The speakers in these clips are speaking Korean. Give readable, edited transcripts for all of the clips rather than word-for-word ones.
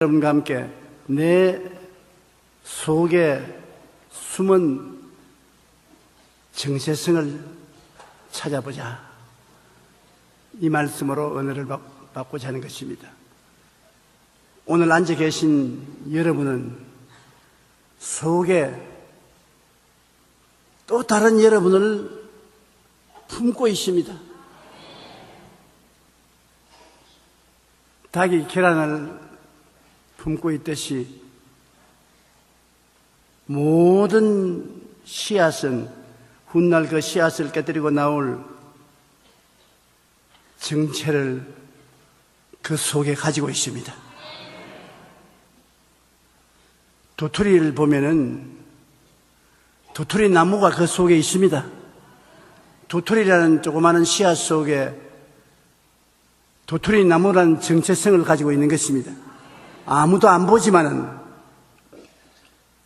여러분과 함께 내 속에 숨은 정체성을 찾아보자. 이 말씀으로 은혜를 받고자 하는 것입니다. 오늘 앉아 계신 여러분은 속에 또 다른 여러분을 품고 있습니다. 닭이 계란을 품고 있듯이 모든 씨앗은 훗날 그 씨앗을 깨뜨리고 나올 정체를 그 속에 가지고 있습니다. 도토리를 보면은 도토리 나무가 그 속에 있습니다. 도토리라는 조그마한 씨앗 속에 도토리 나무라는 정체성을 가지고 있는 것입니다. 아무도 안 보지만은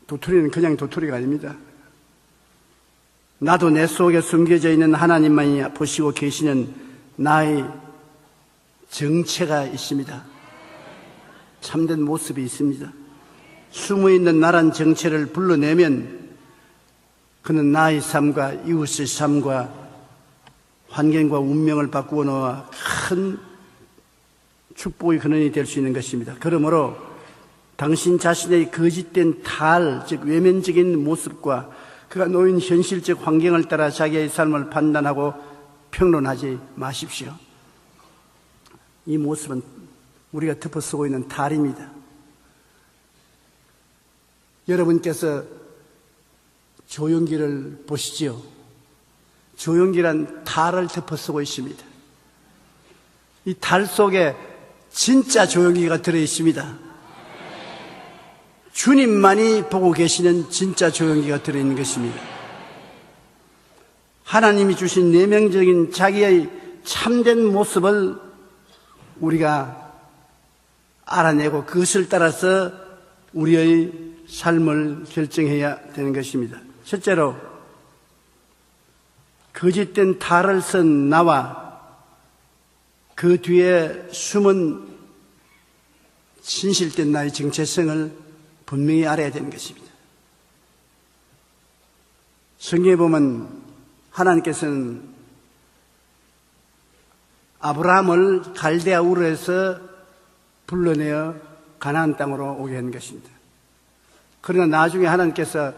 도토리는 그냥 도토리가 아닙니다. 나도 내 속에 숨겨져 있는 하나님만이 보시고 계시는 나의 정체가 있습니다. 참된 모습이 있습니다. 숨어있는 나란 정체를 불러내면 그는 나의 삶과 이웃의 삶과 환경과 운명을 바꾸어 놓아 큰 축복의 근원이 될 수 있는 것입니다. 그러므로 당신 자신의 거짓된 탈, 즉 외면적인 모습과 그가 놓인 현실적 환경을 따라 자기의 삶을 판단하고 평론하지 마십시오. 이 모습은 우리가 덮어쓰고 있는 탈입니다. 여러분께서 조용기를 보시지요. 조용기란 탈을 덮어쓰고 있습니다. 이 탈 속에 진짜 조용기가 들어있습니다. 주님만이 보고 계시는 진짜 조용기가 들어있는 것입니다. 하나님이 주신 내면적인 자기의 참된 모습을 우리가 알아내고 그것을 따라서 우리의 삶을 결정해야 되는 것입니다. 첫째로 거짓된 탈을 쓴 나와 그 뒤에 숨은 진실된 나의 정체성을 분명히 알아야 되는 것입니다. 성경에 보면 하나님께서는 아브라함을 갈대아 우르에서 불러내어 가나안 땅으로 오게 한 것입니다. 그러나 나중에 하나님께서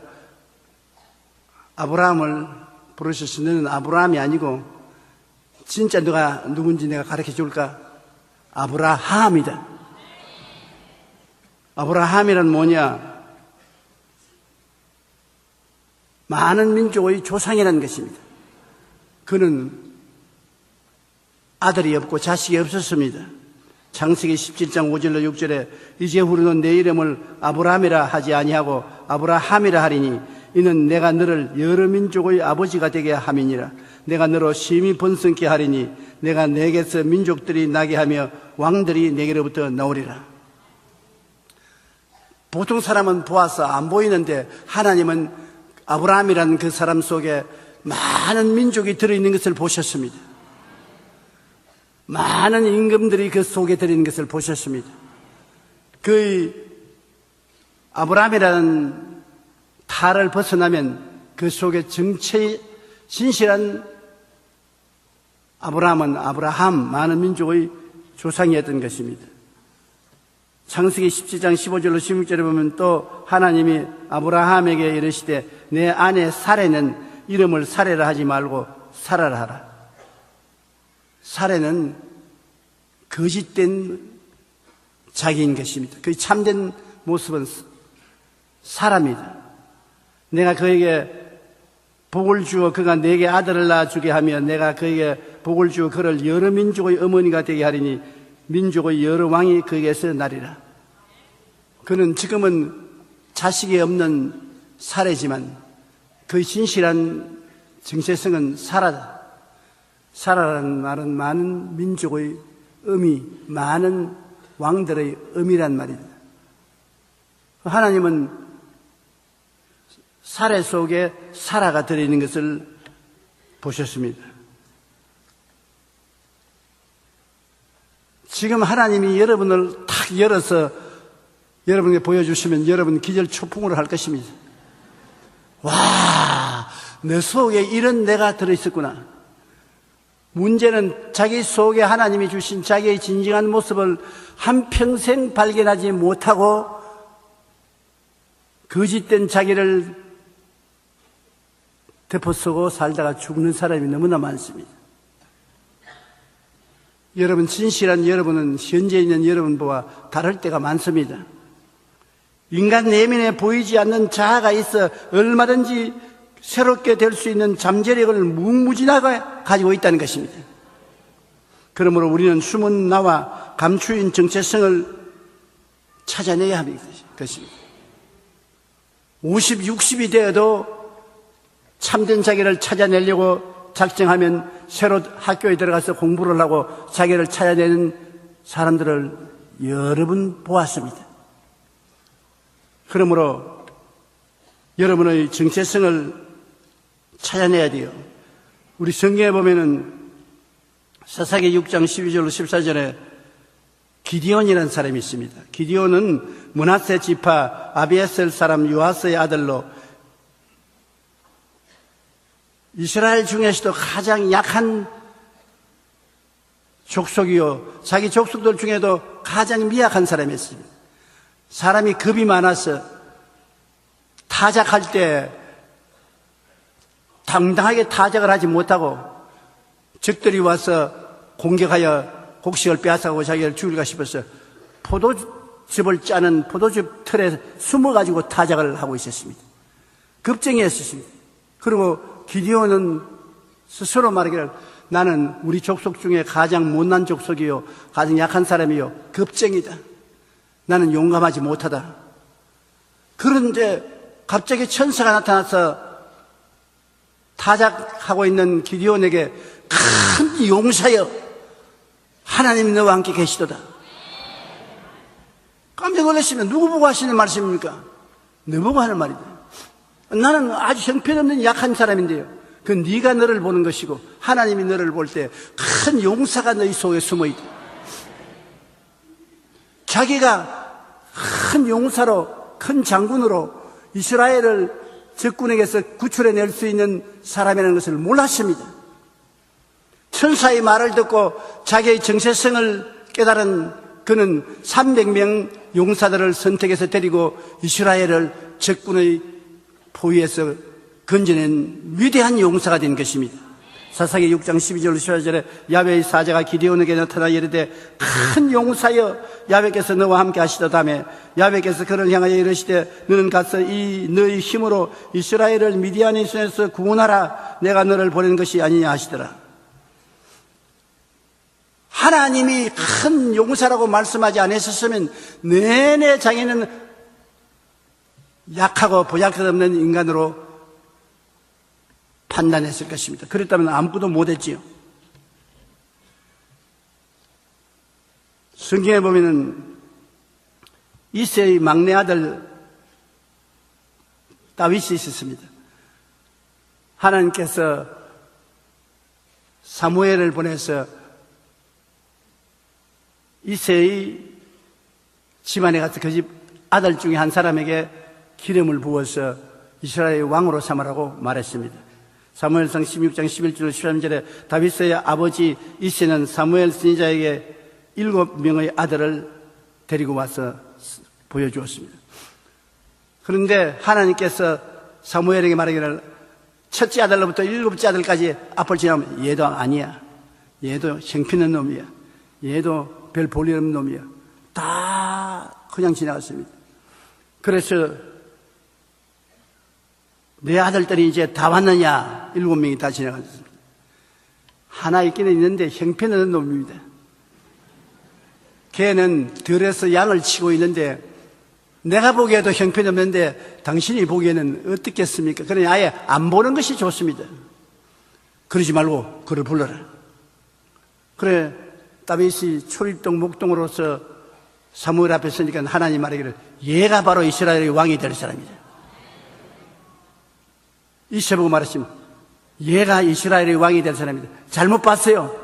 아브라함을 부르셔서 너는 아브라함이 아니고 진짜 너가 누군지 내가 가르쳐 줄까? 아브라함이다. 아브라함이란 뭐냐? 많은 민족의 조상이라는 것입니다. 그는 아들이 없고 자식이 없었습니다. 창세기 17장 5절로 6절에 이제후로는 내 이름을 아브라함이라 하지 아니하고 아브라함이라 하리니 이는 내가 너를 여러 민족의 아버지가 되게 함이니라. 내가 너로 심히 번성케 하리니 내가 내게서 민족들이 나게 하며 왕들이 내게로부터 나오리라. 보통 사람은 보아서 안 보이는데 하나님은 아브라함이라는 그 사람 속에 많은 민족이 들어있는 것을 보셨습니다. 많은 임금들이 그 속에 들어있는 것을 보셨습니다. 그 아브라함이라는 탈을 벗어나면 그 속에 정체의 진실한 아브라함은 아브라함, 많은 민족의 조상이었던 것입니다. 창세기 17장 15절로 16절에 보면 또 하나님이 아브라함에게 이르시되 내 아내 사레는 이름을 사레라 하지 말고 사라라 하라. 사레는 거짓된 자기인 것입니다. 그 참된 모습은 사람이다. 내가 그에게 복을 주어 그가 내게 아들을 낳아주게 하며 내가 그에게 복을 주어 그를 여러 민족의 어머니가 되게 하리니 민족의 여러 왕이 그에게서 나리라. 그는 지금은 자식이 없는 사례지만 그 진실한 정체성은 사라다. 사라라는 말은 많은 민족의 의미, 많은 왕들의 의미란 말이다. 하나님은 사례 속에 사라가 들어있는 것을 보셨습니다. 지금 하나님이 여러분을 탁 열어서 여러분에게 보여주시면 여러분 기절초풍으로 할 것입니다. 와, 내 속에 이런 내가 들어있었구나. 문제는 자기 속에 하나님이 주신 자기의 진정한 모습을 한평생 발견하지 못하고 거짓된 자기를 덮어쓰고 살다가 죽는 사람이 너무나 많습니다. 여러분, 진실한 여러분은 현재 있는 여러분과 다를 때가 많습니다. 인간 내면에 보이지 않는 자아가 있어 얼마든지 새롭게 될 수 있는 잠재력을 무궁무진하게 가지고 있다는 것입니다. 그러므로 우리는 숨은 나와 감추인 정체성을 찾아내야 하는 것입니다. 50, 60이 되어도 참된 자기를 찾아내려고 작정하면 새로 학교에 들어가서 공부를 하고 자기를 찾아내는 사람들을 여러 번 보았습니다. 그러므로 여러분의 정체성을 찾아내야 돼요. 우리 성경에 보면은 사사기 6장 12절로 14절에 기디온이라는 사람이 있습니다. 기디온은 므낫세 지파 아비에셀 사람 요아스의 아들로 이스라엘 중에서도 가장 약한 족속이요, 자기 족속들 중에도 가장 미약한 사람이었습니다. 사람이 겁이 많아서 타작할 때 당당하게 타작을 하지 못하고 적들이 와서 공격하여 곡식을 빼앗아가고 자기를 죽일까 싶어서 포도즙을 짜는 포도즙 틀에 숨어가지고 타작을 하고 있었습니다. 겁쟁이였습니다. 그리고 기디온은 스스로 말하기를 나는 우리 족속 중에 가장 못난 족속이요, 가장 약한 사람이요, 겁쟁이다. 나는 용감하지 못하다. 그런데 갑자기 천사가 나타나서 타작하고 있는 기디온에게 큰 용사여, 하나님이 너와 함께 계시도다. 깜짝 놀라시면 누구 보고 하시는 말씀입니까? 너 보고 하는 말이다. 나는 아주 형편없는 약한 사람인데요, 그 네가 너를 보는 것이고 하나님이 너를 볼 때 큰 용사가 너희 속에 숨어있다. 자기가 큰 용사로, 큰 장군으로 이스라엘을 적군에게서 구출해낼 수 있는 사람이라는 것을 몰랐습니다. 천사의 말을 듣고 자기의 정체성을 깨달은 그는 300명 용사들을 선택해서 데리고 이스라엘을 적군의 포위에서 건져낸 위대한 용사가 된 것입니다. 사사기 6장 12절 14절에 야훼의 사자가 기드온에게 나타나 이르되 큰 용사여, 야훼께서 너와 함께 하시다다며 야훼께서 그를 향하여 이르시되 너는 가서 이 너의 힘으로 이스라엘을 미디안의 손에서 구원하라. 내가 너를 보낸 것이 아니냐 하시더라. 하나님이 큰 용사라고 말씀하지 않으셨으면 내내 자기는 약하고 보잘것없는 인간으로 판단했을 것입니다. 그랬다면 아무것도 못했지요. 성경에 보면은 이새의 막내 아들 다윗이 있었습니다. 하나님께서 사무엘을 보내서 이새의 집안에 가서 그 집 아들 중에 한 사람에게 기름을 부어서 이스라엘의 왕으로 삼으라고 말했습니다. 사무엘상 16장 11절 13절에 다윗의 아버지 이새는 사무엘 선지자에게 7명의 아들을 데리고 와서 보여주었습니다. 그런데 하나님께서 사무엘에게 말하기를 첫째 아들로부터 7째 아들까지 앞을 지나면 얘도 아니야, 얘도 형편없는 놈이야, 얘도 별 볼 일 없는 놈이야, 다 그냥 지나갔습니다. 그래서 내 아들들이 이제 다 왔느냐? 7명이 다 지나갔습니다. 하나 있기는 있는데 형편없는 놈입니다. 걔는 들에서 양을 치고 있는데 내가 보기에도 형편없는데 당신이 보기에는 어떻겠습니까? 그러니 아예 안 보는 것이 좋습니다. 그러지 말고 그를 불러라. 그래, 다윗이 초립동 목동으로서 사무엘 앞에 서니까 하나님 말하기를 얘가 바로 이스라엘의 왕이 될 사람이다. 이새 보고 말했지만 얘가 이스라엘의 왕이 될 사람이다. 잘못 봤어요.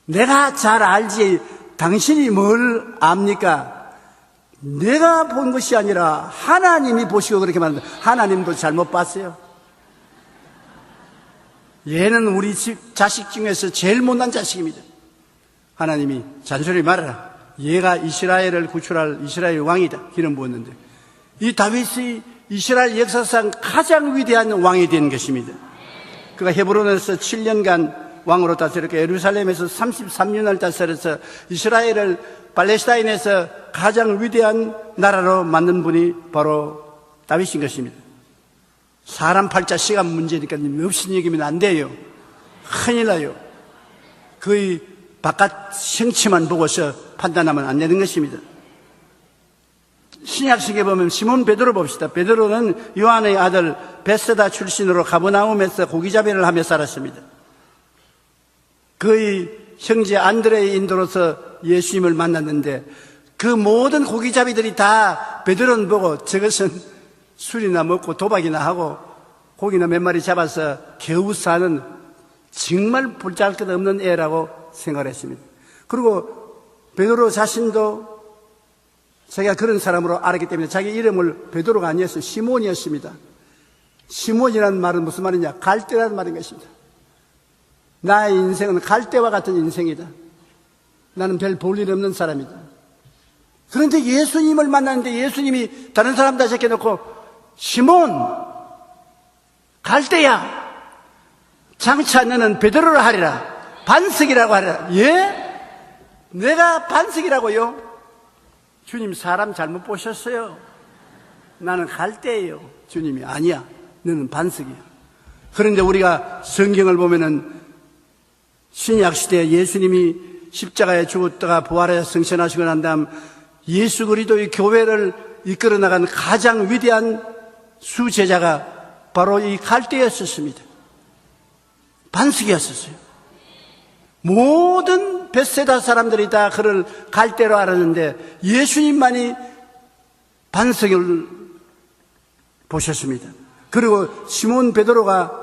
내가 잘 알지 당신이 뭘 압니까? 내가 본 것이 아니라 하나님이 보시고 그렇게 말합니다. 하나님도 잘못 봤어요. 얘는 우리 집 자식 중에서 제일 못난 자식입니다. 하나님이 잔소리 말아라. 얘가 이스라엘을 구출할 이스라엘 왕이다. 기름 부었는데 이 다윗이 이스라엘 역사상 가장 위대한 왕이 된 것입니다. 그가 헤브론에서 7년간 왕으로 다스렸고 예루살렘에서 33년을 다스려서 이스라엘을 팔레스타인에서 가장 위대한 나라로 만든 분이 바로 다윗인 것입니다. 사람 팔자 시간 문제니까 없인 얘기면 안 돼요. 큰일 나요. 거의 바깥 형체만 보고서 판단하면 안 되는 것입니다. 신약식에 보면 시몬 베드로 봅시다. 베드로는 요한의 아들 베세다 출신으로 가버나움에서 고기잡이를 하며 살았습니다. 그의 형제 안드레의 인도로서 예수님을 만났는데 그 모든 고기잡이들이 다 베드로는 보고 저것은 술이나 먹고 도박이나 하고 고기나 몇 마리 잡아서 겨우 사는 정말 볼잘것없는 애라고 생각을 했습니다. 그리고 베드로 자신도 자기가 그런 사람으로 알았기 때문에 자기 이름을 베드로가 아니었어요. 시몬이었습니다. 시몬이라는 말은 무슨 말이냐? 갈대라는 말인 것입니다. 나의 인생은 갈대와 같은 인생이다. 나는 별 볼 일 없는 사람이다. 그런데 예수님을 만났는데 예수님이 다른 사람 다 제껴놓고 시몬 갈대야 장차 너는 베드로를 하리라 반석이라고 하리라. 예? 내가 반석이라고요? 주님 사람 잘못 보셨어요. 나는 갈대예요. 주님이 아니야 너는 반석이야. 그런데 우리가 성경을 보면은 신약시대에 예수님이 십자가에 죽었다가 부활해서 승천하시고 난 다음 예수 그리스도의 교회를 이끌어 나간 가장 위대한 수제자가 바로 이 갈대였었습니다. 반석이었었어요. 모든 벳세다 사람들이 다 그를 갈대로 알았는데 예수님만이 반석을 보셨습니다. 그리고 시몬 베드로가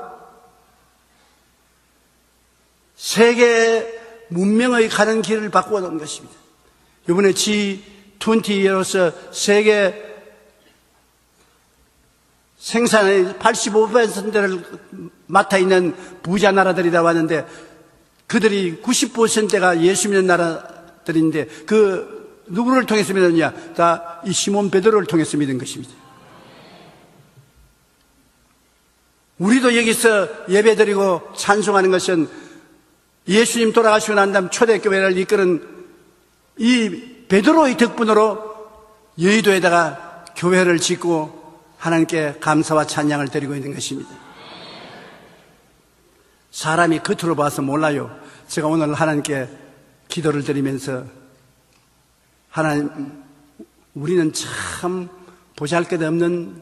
세계 문명의 가는 길을 바꾸어 놓은 것입니다. 이번에 G20로서 세계 생산의 85%를 맡아 있는 부자 나라들이라고 하는데 그들이 90%가 예수 믿는 나라들인데 그 누구를 통해서 믿었냐? 다 이 시몬 베드로를 통해서 믿은 것입니다. 우리도 여기서 예배드리고 찬송하는 것은 예수님 돌아가시고 난 다음 초대교회를 이끄는 이 베드로의 덕분으로 여의도에다가 교회를 짓고 하나님께 감사와 찬양을 드리고 있는 것입니다. 사람이 겉으로 봐서 몰라요. 제가 오늘 하나님께 기도를 드리면서 하나님, 우리는 참 보잘것없는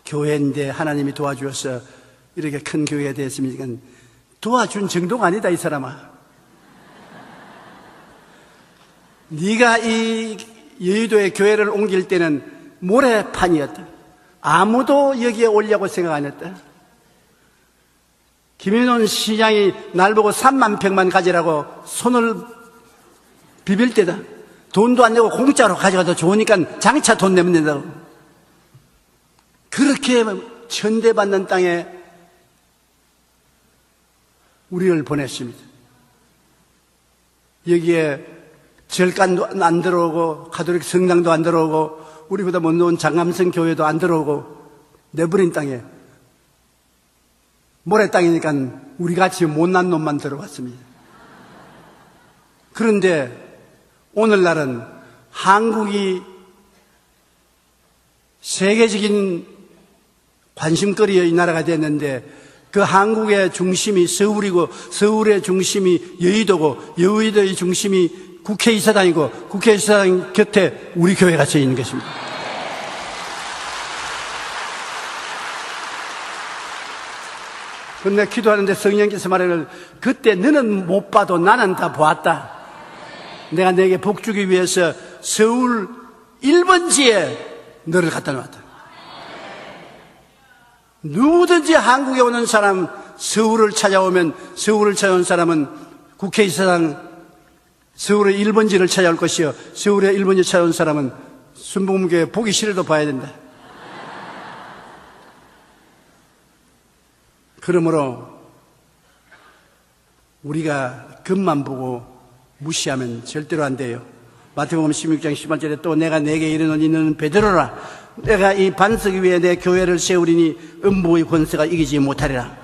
교회인데 하나님이 도와주셔서 이렇게 큰 교회가 되었습니까? 도와준 정도가 아니다 이 사람아. 네가 이 여의도의 교회를 옮길 때는 모래판이었다. 아무도 여기에 오려고 생각 안 했다. 김윤원 시장이 날 보고 3만 평만 가지라고 손을 비빌 때다. 돈도 안 내고 공짜로 가져가도 좋으니까 장차 돈 내면 된다고. 그렇게 천대받는 땅에 우리를 보냈습니다. 여기에 절간도 안 들어오고 가톨릭 성당도 안 들어오고 우리보다 못 놓은 장감성 교회도 안 들어오고 내버린 땅에 모래 땅이니까 우리같이 못난 놈만 들어왔습니다. 그런데 오늘날은 한국이 세계적인 관심거리의 나라가 됐는데 그 한국의 중심이 서울이고 서울의 중심이 여의도고 여의도의 중심이 국회의사당이고 국회의사당 곁에 우리 교회가 서 있는 것입니다. 근데 기도하는데 성령께서 말하기를 그때 너는 못 봐도 나는 다 보았다. 내가 내게 복 주기 위해서 서울 1번지에 너를 갖다 놓았다. 누구든지 한국에 오는 사람, 서울을 찾아오면 서울을 찾아온 사람은 국회의사당 서울의 1번지를 찾아올 것이요 서울의 1번지 찾아온 사람은 순복음교회 보기 싫어도 봐야 된다. 그러므로 우리가 겉만 보고 무시하면 절대로 안 돼요. 마태복음 16장 18절에 또 내가 내게 이르노니 너는 베드로라. 내가 이 반석 위에 내 교회를 세우리니 음부의 권세가 이기지 못하리라.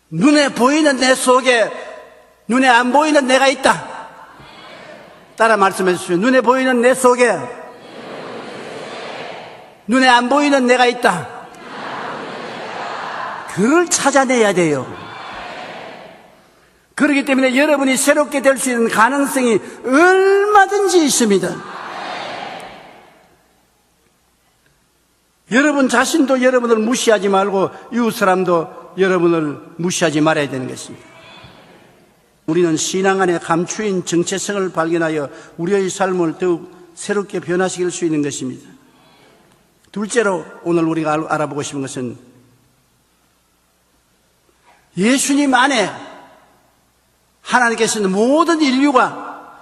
눈에 보이는 내 속에 눈에 안 보이는 내가 있다. 따라 말씀해 주십시오. 눈에 보이는 내 속에 눈에 안 보이는 내가 있다. 그걸 찾아내야 돼요. 그렇기 때문에 여러분이 새롭게 될 수 있는 가능성이 얼마든지 있습니다. 여러분 자신도 여러분을 무시하지 말고 이웃 사람도 여러분을 무시하지 말아야 되는 것입니다. 우리는 신앙 안에 감추인 정체성을 발견하여 우리의 삶을 더욱 새롭게 변화시킬 수 있는 것입니다. 둘째로 오늘 우리가 알아보고 싶은 것은 예수님 안에 하나님께서는 모든 인류가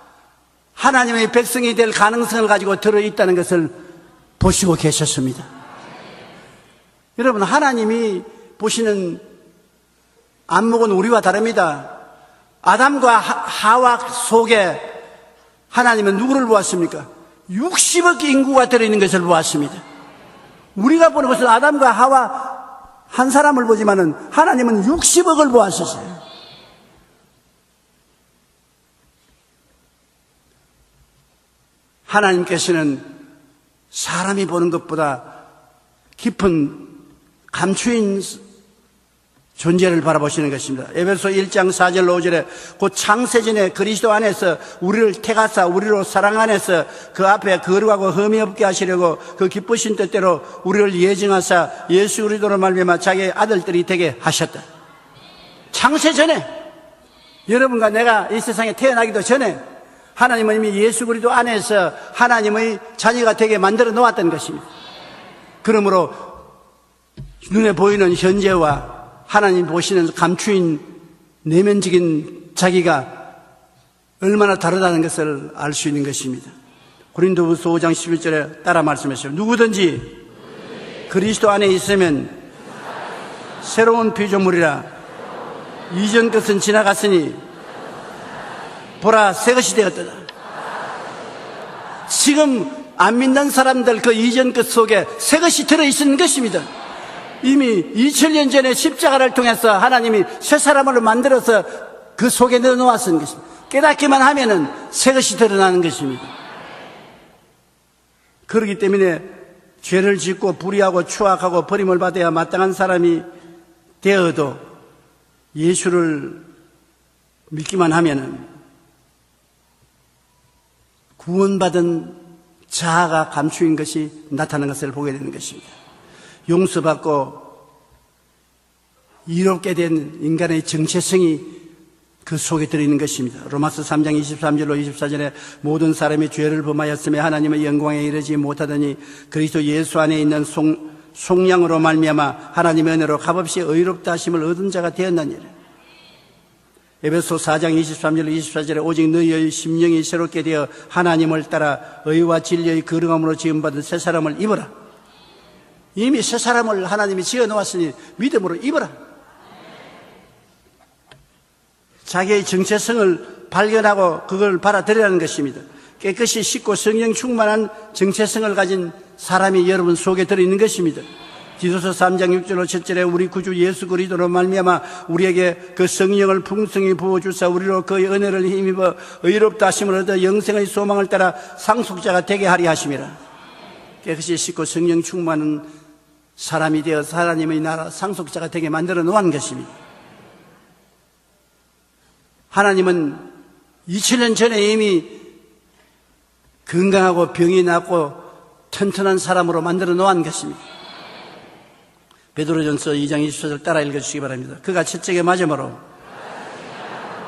하나님의 백성이 될 가능성을 가지고 들어있다는 것을 보시고 계셨습니다. 여러분, 하나님이 보시는 안목은 우리와 다릅니다. 아담과 하와 속에 하나님은 누구를 보았습니까? 60억 인구가 들어있는 것을 보았습니다. 우리가 보는 것은 아담과 하와 한 사람을 보지만은 하나님은 60억을 보았었어요. 하나님께서는 사람이 보는 것보다 깊은 감추인 존재를 바라보시는 것입니다. 에베소 1장 4절 5절에 곧 창세전에 그리스도 안에서 우리를 택하사 우리로 사랑 안에서 그 앞에 거룩하고 흠이 없게 하시려고 그 기쁘신 뜻대로 우리를 예정하사 예수 그리스도로 말미암아 자기의 아들들이 되게 하셨다. 창세전에 여러분과 내가 이 세상에 태어나기도 전에 하나님은 이미 예수 그리스도 안에서 하나님의 자녀가 되게 만들어 놓았던 것입니다. 그러므로 눈에 보이는 현재와 하나님 보시는 감추인 내면적인 자기가 얼마나 다르다는 것을 알 수 있는 것입니다. 고린도후서 5장 11절에 따라 말씀하시죠. 누구든지 그리스도 안에 있으면 새로운 피조물이라. 이전 것은 지나갔으니 보라 새 것이 되었더라. 지금 안 믿는 사람들 그 이전 것 속에 새 것이 들어있는 것입니다. 이미 2000년 전에 십자가를 통해서 하나님이 새 사람을 만들어서 그 속에 넣어놓았는 것입니다. 깨닫기만 하면은 새 것이 드러나는 것입니다. 그렇기 때문에 죄를 짓고 불의하고 추악하고 버림을 받아야 마땅한 사람이 되어도 예수를 믿기만 하면은 구원받은 자아가 감추인 것이 나타나는 것을 보게 되는 것입니다. 용서받고 이롭게 된 인간의 정체성이 그 속에 들어있는 것입니다. 로마서 3장 23절로 24절에 모든 사람이 죄를 범하였으며 하나님의 영광에 이르지 못하더니 그리스도 예수 안에 있는 속량으로 말미암아 하나님의 은혜로 값없이 의롭다 하심을 얻은 자가 되었느니라. 에베소 4장 23절 24절에 오직 너희의 심령이 새롭게 되어 하나님을 따라 의와 진리의 거룩함으로 지음받은 새 사람을 입어라. 이미 새 사람을 하나님이 지어놓았으니 믿음으로 입어라. 자기의 정체성을 발견하고 그걸 받아들이라는 것입니다. 깨끗이 씻고 성령 충만한 정체성을 가진 사람이 여러분 속에 들어있는 것입니다. 디도서 3장 6절 7절에 우리 구주 예수 그리스도로 말미암아 우리에게 그 성령을 풍성히 부어주사 우리로 그의 은혜를 힘입어 의롭다 하심을 얻어 영생의 소망을 따라 상속자가 되게 하리 하심이라. 깨끗이 씻고 성령 충만한 사람이 되어 하나님의 나라 상속자가 되게 만들어 놓은 것입니다. 하나님은 2000년 전에 이미 건강하고 병이 낫고 튼튼한 사람으로 만들어 놓은 것입니다. 베드로전서 2장 24절 따라 읽어주시기 바랍니다. 그가 첫째게 맞음으로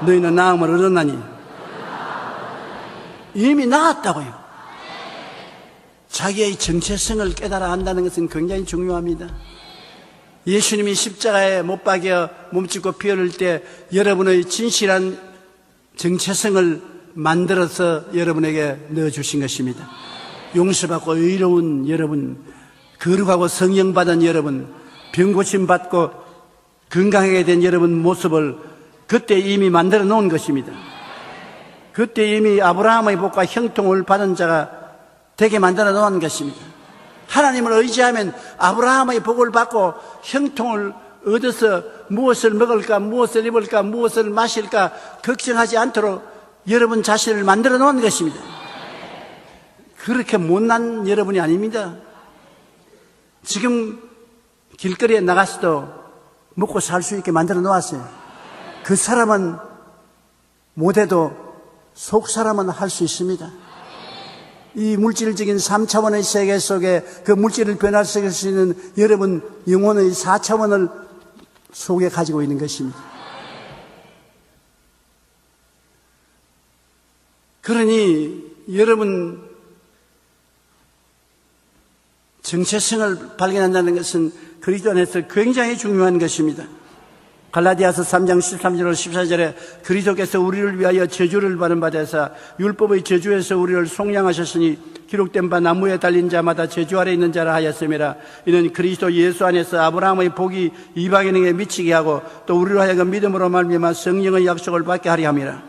너희는 나음을 얻었나니 이미 나았다고요. 자기의 정체성을 깨달아 한다는 것은 굉장히 중요합니다. 예수님이 십자가에 못 박여 몸짓고 피 흘릴 때 여러분의 진실한 정체성을 만들어서 여러분에게 넣어주신 것입니다. 용서받고 의로운 여러분, 거룩하고 성령받은 여러분, 병고침 받고 건강하게 된 여러분 모습을 그때 이미 만들어 놓은 것입니다. 그때 이미 아브라함의 복과 형통을 받은 자가 되게 만들어 놓은 것입니다. 하나님을 의지하면 아브라함의 복을 받고 형통을 얻어서 무엇을 먹을까, 무엇을 입을까, 무엇을 마실까 걱정하지 않도록 여러분 자신을 만들어 놓은 것입니다. 그렇게 못난 여러분이 아닙니다. 지금 길거리에 나가서도 먹고 살 수 있게 만들어 놓았어요. 그 사람은 못해도 속 사람은 할 수 있습니다. 이 물질적인 3차원의 세계 속에 그 물질을 변화시킬 수 있는 여러분 영혼의 4차원을 속에 가지고 있는 것입니다. 그러니 여러분 정체성을 발견한다는 것은 그리스도 안에서 굉장히 중요한 것입니다. 갈라디아서 3장 13절 14절에 그리스도께서 우리를 위하여 저주를 받은 바 되사 율법의 저주에서 우리를 속량하셨으니 기록된 바 나무에 달린 자마다 저주 아래 있는 자라 하였음이라. 이는 그리스도 예수 안에서 아브라함의 복이 이방인에게 미치게 하고 또 우리로 하여금 믿음으로 말미암아 성령의 약속을 받게 하려 함이라.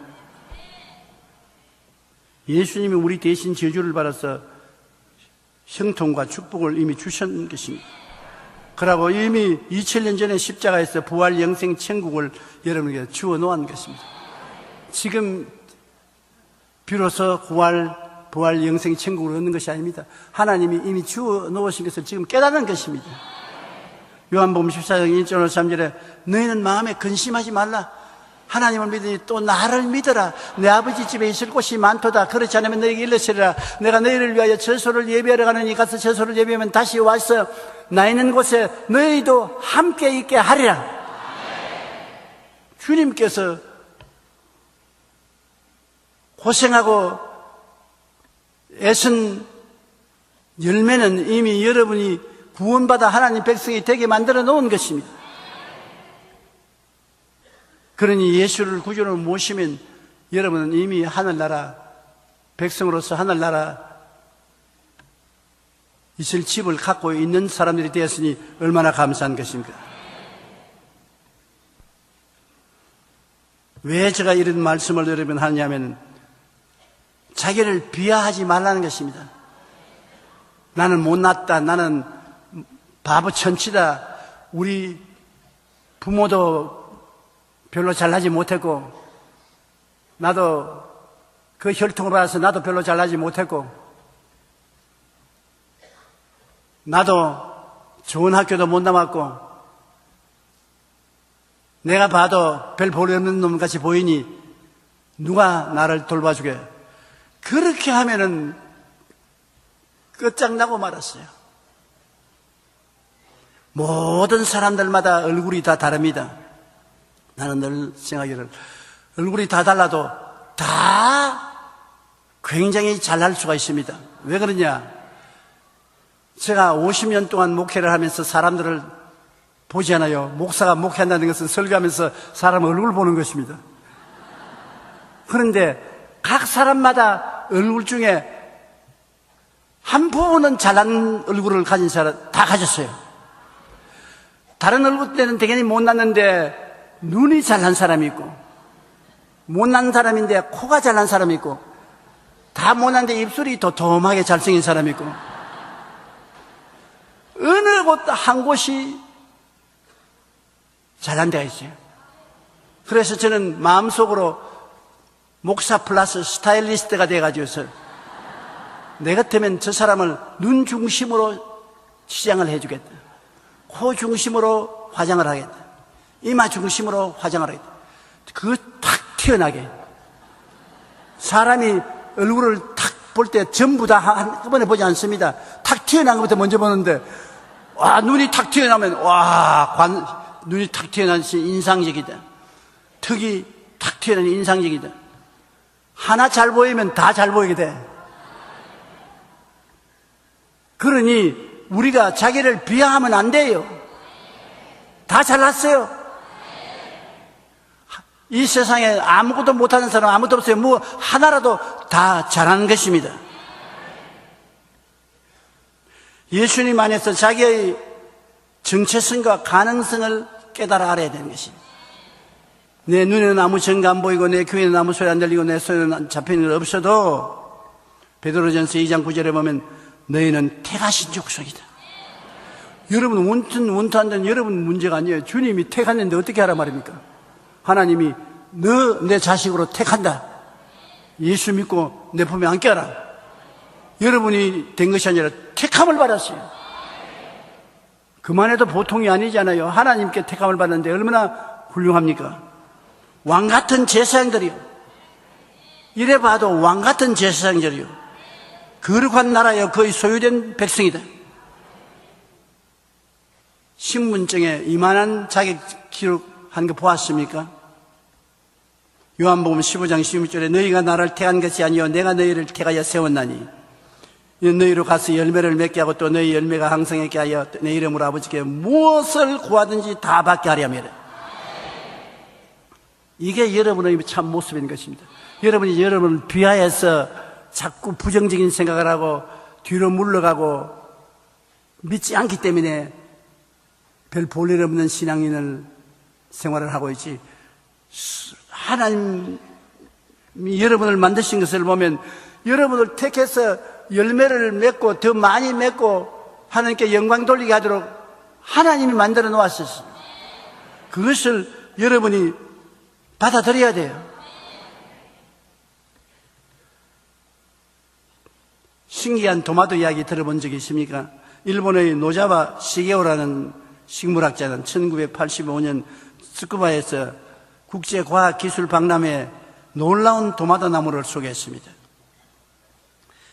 예수님이 우리 대신 저주를 받아서 형통과 축복을 이미 주신 것입니다. 그러고 이미 2000년 전에 십자가에서 부활 영생 천국을 여러분에게 주어 놓은 것입니다. 지금 비로소 부활 영생 천국을 얻는 것이 아닙니다. 하나님이 이미 주어 놓으신 것을 지금 깨닫는 것입니다. 요한복음 14장 1절 3절에 너희는 마음에 근심하지 말라. 하나님을 믿으니 또 나를 믿어라. 내 아버지 집에 있을 곳이 많도다. 그렇지 않으면 너희에게 일러시리라. 내가 너희를 위하여 처소를 예비하러 가느니 가서 처소를 예비하면 다시 와서 나 있는 곳에 너희도 함께 있게 하리라. 주님께서 고생하고 애쓴 열매는 이미 여러분이 구원받아 하나님 백성이 되게 만들어 놓은 것입니다. 그러니 예수를 구주로 모시면 여러분은 이미 하늘나라 백성으로서 하늘나라 있을 집을 갖고 있는 사람들이 되었으니 얼마나 감사한 것입니까? 왜 제가 이런 말씀을 여러분 하냐면 자기를 비하하지 말라는 것입니다. 나는 못났다. 나는 바보 천치다. 우리 부모도 별로 잘나지 못했고 나도 그 혈통을 받아서 나도 별로 잘나지 못했고 나도 좋은 학교도 못 나왔고 내가 봐도 별 볼이 없는 놈같이 보이니 누가 나를 돌봐주게. 그렇게 하면은 끝장나고 말았어요. 모든 사람들마다 얼굴이 다 다릅니다. 나는 늘 생각하기를 얼굴이 다 달라도 다 굉장히 잘날 수가 있습니다. 왜 그러냐? 제가 50년 동안 목회를 하면서 사람들을 보지 않아요. 목사가 목회한다는 것은 설교하면서 사람 얼굴을 보는 것입니다. 그런데 각 사람마다 얼굴 중에 한 부분은 잘난 얼굴을 가진 사람 다 가졌어요. 다른 얼굴 때는 당연히 못났는데 눈이 잘난 사람이 있고 못난 사람인데 코가 잘난 사람이 있고 다 못난데 입술이 도톰하게 잘생긴 사람이 있고 어느 곳 한 곳이 잘난 데가 있어요. 그래서 저는 마음속으로 목사 플러스 스타일리스트가 돼가지고서 내 같으면 저 사람을 눈 중심으로 치장을 해주겠다. 코 중심으로 화장을 하겠다. 이마 중심으로 화장을 하겠다. 그거 탁 튀어나게. 사람이 얼굴을 탁 볼 때 전부 다 한꺼번에 보지 않습니다. 탁 튀어나온 것부터 먼저 보는데 와, 눈이 탁 튀어나오면 와, 눈이 탁 튀어나오면 인상적이다. 턱이 탁 튀어나오면 인상적이다. 하나 잘 보이면 다 잘 보이게 돼. 그러니 우리가 자기를 비하하면 안 돼요. 다 잘났어요. 이 세상에 아무것도 못하는 사람 아무도 없어요. 뭐 하나라도 다 잘하는 것입니다. 예수님 안에서 자기의 정체성과 가능성을 깨달아 알아야 되는 것입니다. 내 눈에는 아무 증거 안 보이고 내 귀에는 아무 소리 안 들리고 내 손에는 잡히는 것 없어도 베드로전서 2장 9절에 보면 너희는 택하신 족속이다. 여러분 원투한다는 여러분 문제가 아니에요. 주님이 택했는데 어떻게 하라 말입니까? 하나님이 너 내 자식으로 택한다. 예수 믿고 내 품에 안겨라. 여러분이 된 것이 아니라 택함을 받았어요. 그만해도 보통이 아니잖아요. 하나님께 택함을 받는데 얼마나 훌륭합니까? 왕같은 제사장들이요. 이래 봐도 왕같은 제사장들이요. 거룩한 나라여 거의 소유된 백성이다. 신분증에 이만한 자격 기록한 거 보았습니까? 요한복음 15장 16절에 너희가 나를 택한 것이 아니요 내가 너희를 택하여 세웠나니 너희로 가서 열매를 맺게 하고 또 너희 열매가 항상하게 하여 내 이름으로 아버지께 무엇을 구하든지 다 받게 하려 함이라. 이게 여러분의 참 모습인 것입니다. 여러분이 여러분을 비하해서 자꾸 부정적인 생각을 하고 뒤로 물러가고 믿지 않기 때문에 별 볼일 없는 신앙인을 생활을 하고 있지, 하나님이 여러분을 만드신 것을 보면 여러분을 택해서 열매를 맺고 더 많이 맺고 하나님께 영광 돌리게 하도록 하나님이 만들어 놓았었어요. 그것을 여러분이 받아들여야 돼요. 신기한 도마도 이야기 들어본 적이 있습니까? 일본의 노자와 시게오라는 식물학자는 1985년 스쿠바에서 국제과학기술박람회에 놀라운 도마도 나무를 소개했습니다.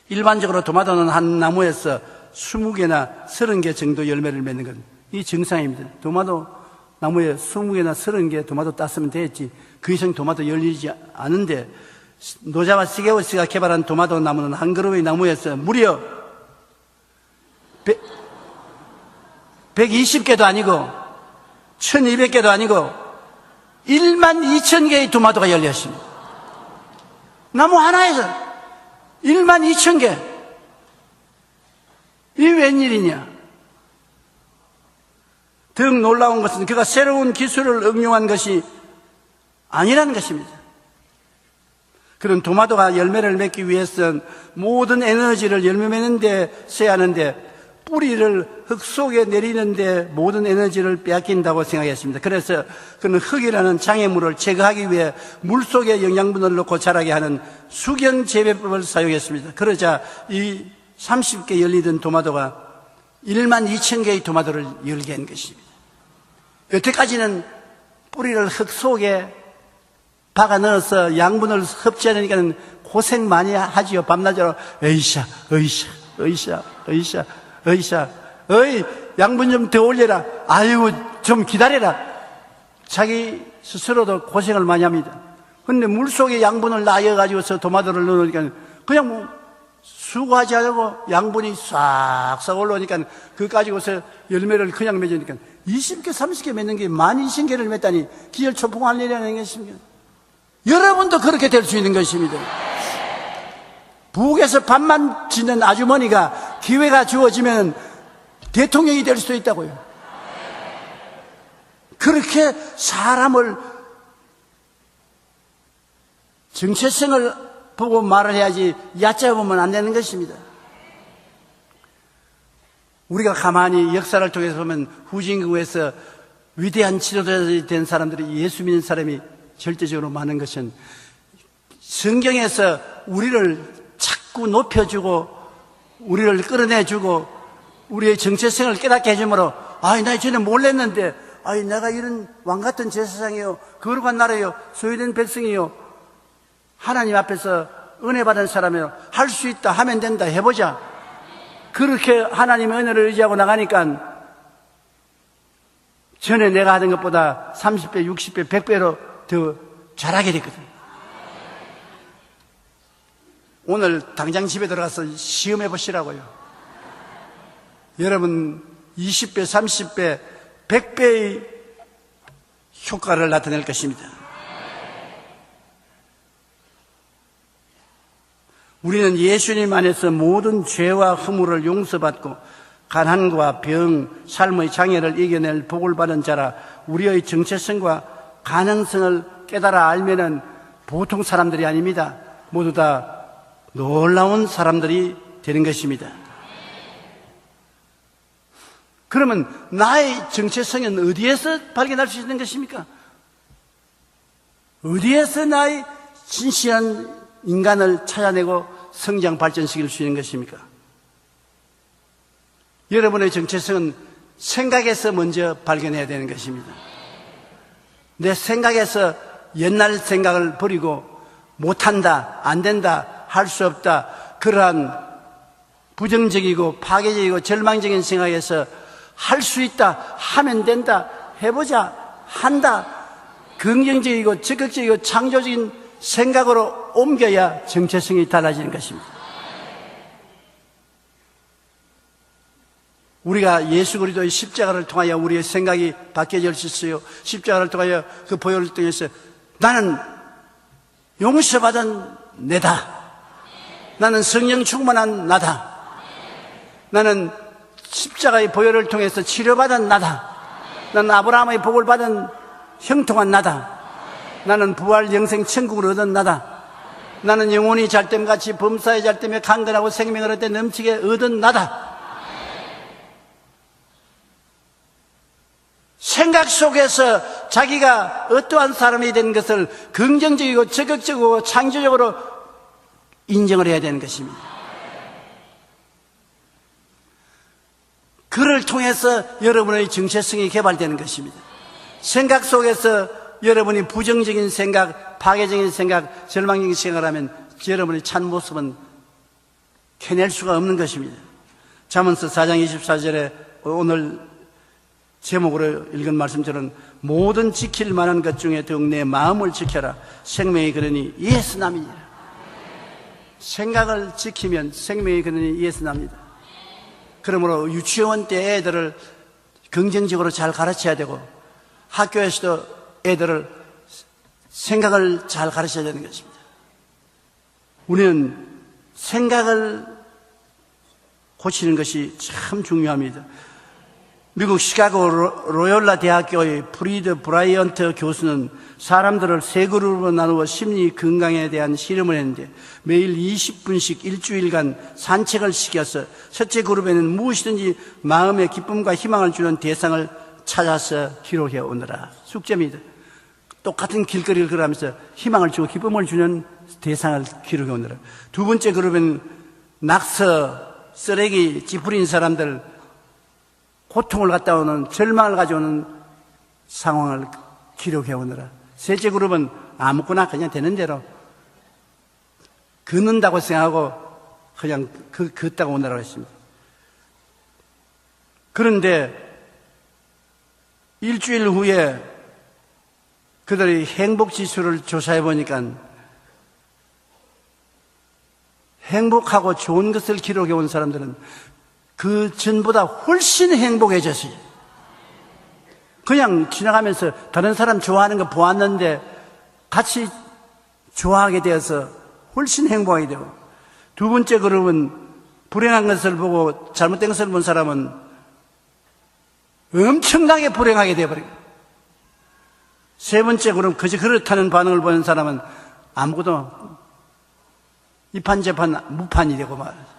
일반적으로 도마도는 한 나무에서 20개나 30개 정도 열매를 맺는 건 이 정상입니다. 도마도 나무에 20개나 30개 도마도 땄으면 되겠지, 그 이상 도마도 열리지 않은데 노자와 시게오 씨가 개발한 도마도 나무는 한 그루의 나무에서 무려 120개도 아니고 1200개도 아니고 12,000개의 도마도가 열렸습니다. 나무 하나에서 12,000개. 이게 웬일이냐? 더욱 놀라운 것은 그가 새로운 기술을 응용한 것이 아니라는 것입니다. 그런 도마도가 열매를 맺기 위해서는 모든 에너지를 열매 맺는 데 써야 하는데 뿌리를 흙 속에 내리는데 모든 에너지를 빼앗긴다고 생각했습니다. 그래서 그는 흙이라는 장애물을 제거하기 위해 물 속에 영양분을 넣고 자라게 하는 수경 재배법을 사용했습니다. 그러자 이 30개 열리던 도마도가 12,000개의 도마도를 열게 한 것입니다. 여태까지는 뿌리를 흙 속에 박아 넣어서 양분을 섭취하니까 고생 많이 하지요. 밤낮으로 으이샤 어이 양분 좀 더 올려라, 아이고 좀 기다려라. 자기 스스로도 고생을 많이 합니다. 근데 물속에 양분을 놔여가지고서 도마도를 넣으니까 그냥 뭐 수고하지 않고 양분이 싹싹 올라오니까 그거 가지고서 열매를 그냥 맺으니까 20개 30개 맺는 게 12,000개를 맺다니 기열초풍할 일이라는 것입니다. 여러분도 그렇게 될 수 있는 것입니다. 북에서 밥만 짓는 아주머니가 기회가 주어지면 대통령이 될 수도 있다고요. 그렇게 사람을 정체성을 보고 말을 해야지 얕잡으면 안 되는 것입니다. 우리가 가만히 역사를 통해서 보면 후진국에서 위대한 지도자들이 된 사람들이, 예수 믿는 사람이 절대적으로 많은 것은 성경에서 우리를 자꾸 높여주고 우리를 끌어내주고 우리의 정체성을 깨닫게 해주므로, 아이 나 전에 몰랐는데, 아이 내가 이런 왕같은 제사장이요, 거룩한 나라요, 소유된 백성이요, 하나님 앞에서 은혜 받은 사람이요, 할 수 있다, 하면 된다, 해보자. 그렇게 하나님의 은혜를 의지하고 나가니까 전에 내가 하던 것보다 30배, 60배, 100배로 더 잘하게 됐거든. 오늘 당장 집에 들어가서 시험해 보시라고요. 여러분 20배, 30배, 100배의 효과를 나타낼 것입니다. 우리는 예수님 안에서 모든 죄와 허물을 용서받고 가난과 병, 삶의 장애를 이겨낼 복을 받은 자라. 우리의 정체성과 가능성을 깨달아 알면은 보통 사람들이 아닙니다. 모두 다 놀라운 사람들이 되는 것입니다. 그러면 나의 정체성은 어디에서 발견할 수 있는 것입니까? 어디에서 나의 진실한 인간을 찾아내고 성장 발전시킬 수 있는 것입니까? 여러분의 정체성은 생각에서 먼저 발견해야 되는 것입니다. 내 생각에서 옛날 생각을 버리고 못한다, 안 된다, 할 수 없다, 그러한 부정적이고 파괴적이고 절망적인 생각에서 할 수 있다, 하면 된다, 해보자, 한다, 긍정적이고 적극적이고 창조적인 생각으로 옮겨야 정체성이 달라지는 것입니다. 우리가 예수 그리스도의 십자가를 통하여 우리의 생각이 바뀌어질 수 있어요. 십자가를 통하여 그 보혈을 통해서 나는 용서받은 내다. 나는 성령 충만한 나다. 나는 십자가의 보혈을 통해서 치료받은 나다. 나는 아브라함의 복을 받은 형통한 나다. 나는 부활 영생 천국을 얻은 나다. 나는 영혼이 잘됨같이 범사에 잘됨에 강건하고 생명을 얻되 넘치게 얻은 나다. 생각 속에서 자기가 어떠한 사람이 된 것을 긍정적이고 적극적이고 창조적으로 인정을 해야 되는 것입니다. 그를 통해서 여러분의 정체성이 개발되는 것입니다. 생각 속에서 여러분이 부정적인 생각, 파괴적인 생각, 절망적인 생각을 하면 여러분의 참 모습은 캐낼 수가 없는 것입니다. 잠언서 4장 24절에 오늘 제목으로 읽은 말씀처럼 모든 지킬 만한 것 중에 더욱 내 마음을 지켜라. 생명의 근원이 이에서 남이니라. 생각을 지키면 생명의 근원이 이에서 납니다. 그러므로 유치원 때 애들을 긍정적으로 잘 가르쳐야 되고 학교에서도 애들을 생각을 잘 가르쳐야 되는 것입니다. 우리는 생각을 고치는 것이 참 중요합니다. 미국 시카고 로열라 대학교의 프리드 브라이언트 교수는 사람들을 세 그룹으로 나누어 심리 건강에 대한 실험을 했는데 매일 20분씩 일주일간 산책을 시켜서 첫째 그룹에는 무엇이든지 마음에 기쁨과 희망을 주는 대상을 찾아서 기록해 오느라. 숙제입니다. 똑같은 길거리를 걸어가면서 희망을 주고 기쁨을 주는 대상을 기록해 오느라. 두 번째 그룹은 낙서, 쓰레기, 찌푸린 사람들, 고통을 갖다 오는, 절망을 가져오는 상황을 기록해 오느라. 셋째 그룹은 아무거나 그냥 되는 대로 걷는다고 생각하고 그냥 걷다가 오느라고 했습니다. 그런데 일주일 후에 그들의 행복 지수를 조사해 보니까 행복하고 좋은 것을 기록해 온 사람들은 그 전보다 훨씬 행복해졌어요. 그냥 지나가면서 다른 사람 좋아하는 거 보았는데 같이 좋아하게 되어서 훨씬 행복하게 되고, 두 번째 그룹은 불행한 것을 보고 잘못된 것을 본 사람은 엄청나게 불행하게 되어버리고, 세 번째 그룹 그저 그렇다는 반응을 보는 사람은 아무것도 이판저판 무판이 되고 말이에요.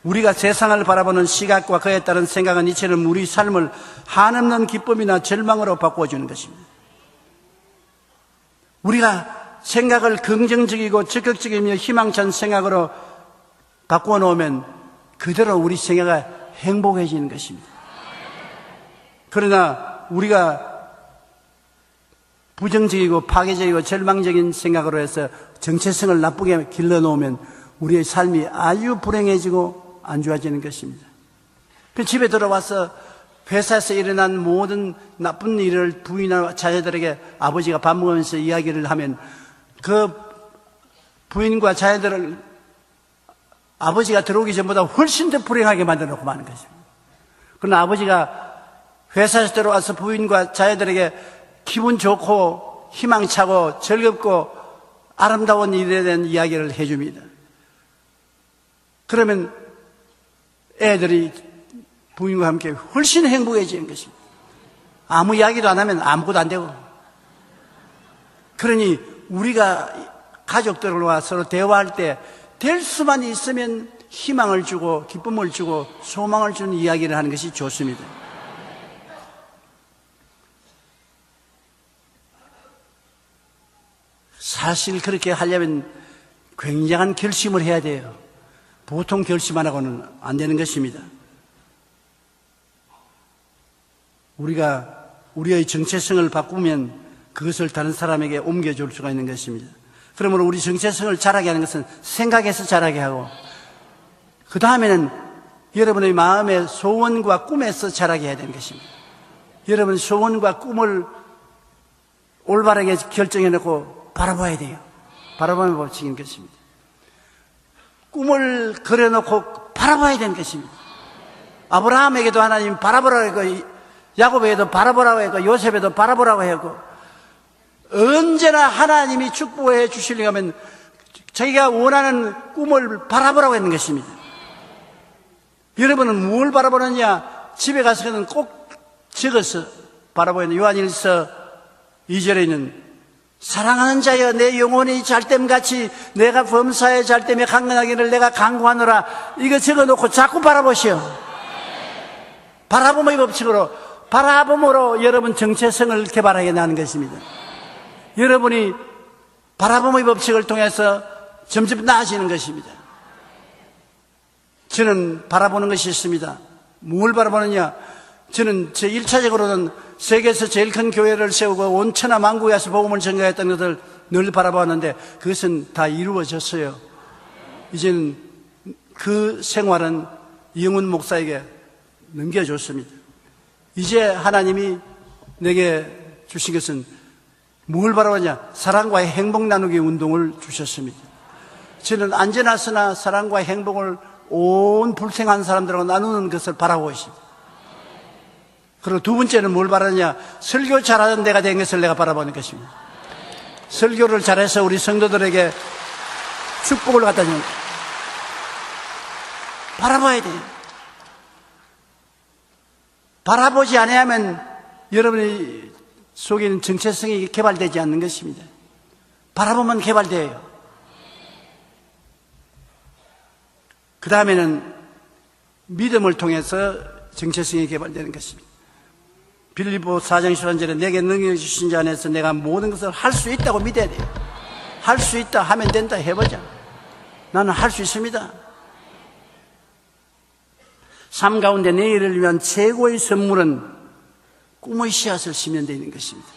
우리가 세상을 바라보는 시각과 그에 따른 생각은 이처럼 우리 삶을 한없는 기쁨이나 절망으로 바꾸어주는 것입니다. 우리가 생각을 긍정적이고 적극적이며 희망찬 생각으로 바꾸어 놓으면 그대로 우리 생애가 행복해지는 것입니다. 그러나 우리가 부정적이고 파괴적이고 절망적인 생각으로 해서 정체성을 나쁘게 길러놓으면 우리의 삶이 아주 불행해지고 안 좋아지는 것입니다. 집에 들어와서 회사에서 일어난 모든 나쁜 일을 부인과 자녀들에게 아버지가 밥 먹으면서 이야기를 하면 그 부인과 자녀들을 아버지가 들어오기 전보다 훨씬 더 불행하게 만들어 놓고 마는 것입니다. 그러나 아버지가 회사에서 들어와서 부인과 자녀들에게 기분 좋고 희망차고 즐겁고 아름다운 일에 대한 이야기를 해줍니다. 그러면 애들이 부인과 함께 훨씬 행복해지는 것입니다. 아무 이야기도 안 하면 아무것도 안 되고. 그러니 우리가 가족들과 서로 대화할 때 될 수만 있으면 희망을 주고 기쁨을 주고 소망을 주는 이야기를 하는 것이 좋습니다. 사실 그렇게 하려면 굉장한 결심을 해야 돼요. 보통 결심 안 하고는 안 되는 것입니다. 우리가 우리의 정체성을 바꾸면 그것을 다른 사람에게 옮겨줄 수가 있는 것입니다. 그러므로 우리 정체성을 자라게 하는 것은 생각에서 자라게 하고, 그 다음에는 여러분의 마음의 소원과 꿈에서 자라게 해야 되는 것입니다. 여러분 소원과 꿈을 올바르게 결정해놓고 바라봐야 돼요. 바라보는 법칙인 것입니다. 꿈을 그려놓고 바라봐야 되는 것입니다. 아브라함에게도 하나님 바라보라고 했고, 야곱에게도 바라보라고 했고, 요셉에도 바라보라고 했고, 언제나 하나님이 축복해 주시려고 하면 자기가 원하는 꿈을 바라보라고 했는 것입니다. 여러분은 뭘 바라보느냐? 집에 가서는 꼭 적어서 바라보야 돼요. 요한일서 2절에는 사랑하는 자여 내 영혼이 잘됨같이 내가 범사에 잘됨에 강건하기를 내가 간구하노라. 이거 적어놓고 자꾸 바라보시오. 바라봄의 법칙으로, 바라봄으로 여러분 정체성을 개발하게 하는 것입니다. 여러분이 바라봄의 법칙을 통해서 점점 나아지는 것입니다. 저는 바라보는 것이 있습니다. 뭘 바라보느냐? 저는 제 1차적으로는 세계에서 제일 큰 교회를 세우고 온 천하 만국에 와서 복음을 전가했던 것을 늘 바라보았는데 그것은 다 이루어졌어요. 이제는 그 생활은 이영훈 목사에게 넘겨줬습니다. 이제 하나님이 내게 주신 것은 뭘 바라보냐? 사랑과의 행복 나누기 운동을 주셨습니다. 저는 안전하으나 사랑과의 행복을 온 불생한 사람들하고 나누는 것을 바라보고 있습니다. 그리고 두 번째는 뭘 바라냐? 설교 잘하는 데가 된 것을 내가 바라보는 것입니다. 설교를 잘해서 우리 성도들에게 축복을 갖다 주는 것. 바라봐야 돼요. 바라보지 않으면 여러분의 속에는 정체성이 개발되지 않는 것입니다. 바라보면 개발돼요. 그 다음에는 믿음을 통해서 정체성이 개발되는 것입니다. 빌립보 4장 13절에 내게 능력을 주신 자 안에서 내가 모든 것을 할 수 있다고 믿어야 돼요. 할 수 있다 하면 된다 해보자. 나는 할 수 있습니다. 삶 가운데 내일을 위한 최고의 선물은 꿈의 씨앗을 심는 데 있는 것입니다.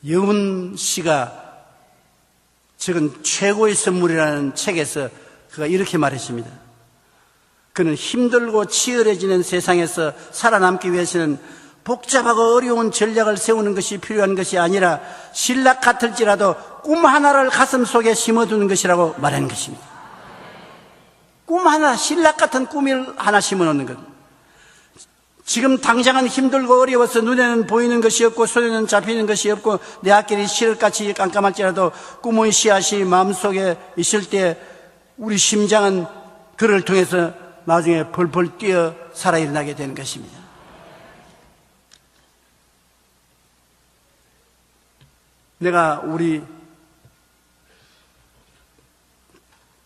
여운 씨가 적은 최고의 선물이라는 책에서 그가 이렇게 말했습니다. 그는 힘들고 치열해지는 세상에서 살아남기 위해서는 복잡하고 어려운 전략을 세우는 것이 필요한 것이 아니라 신락 같을지라도 꿈 하나를 가슴 속에 심어두는 것이라고 말하는 것입니다. 꿈 하나, 신락 같은 꿈을 하나 심어놓는 것. 지금 당장은 힘들고 어려워서 눈에는 보이는 것이 없고 손에는 잡히는 것이 없고 내 앞길이 시럴같이 깜깜할지라도 꿈의 씨앗이 마음속에 있을 때 우리 심장은 그를 통해서 나중에 벌벌 뛰어 살아 일어나게 되는 것입니다. 내가 우리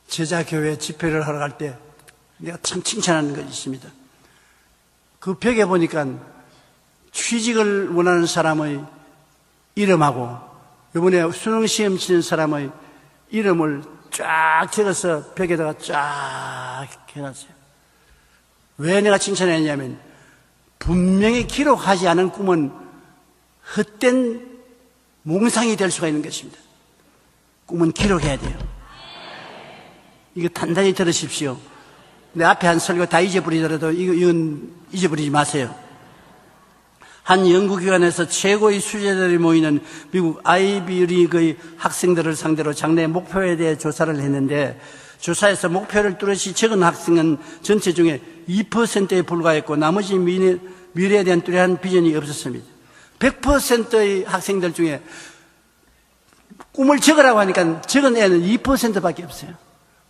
제자교회 집회를 하러 갈 때 내가 참 칭찬하는 것이 있습니다. 그 벽에 보니까 취직을 원하는 사람의 이름하고 이번에 수능시험 치는 사람의 이름을 쫙 적어서 벽에다가 쫙 해놨어요. 왜 내가 칭찬했냐면 분명히 기록하지 않은 꿈은 헛된 몽상이 될 수가 있는 것입니다. 꿈은 기록해야 돼요. 이거 단단히 들으십시오. 내 앞에 한 설교 다 잊어버리더라도 이건 잊어버리지 마세요. 한 연구기관에서 최고의 수재들이 모이는 미국 아이비리그의 학생들을 상대로 장래 목표에 대해 조사를 했는데 조사에서 목표를 뚜렷이 적은 학생은 전체 중에 2%에 불과했고 나머지 미래에 대한 뚜렷한 비전이 없었습니다. 100%의 학생들 중에 꿈을 적으라고 하니까 적은 애는 2%밖에 없어요.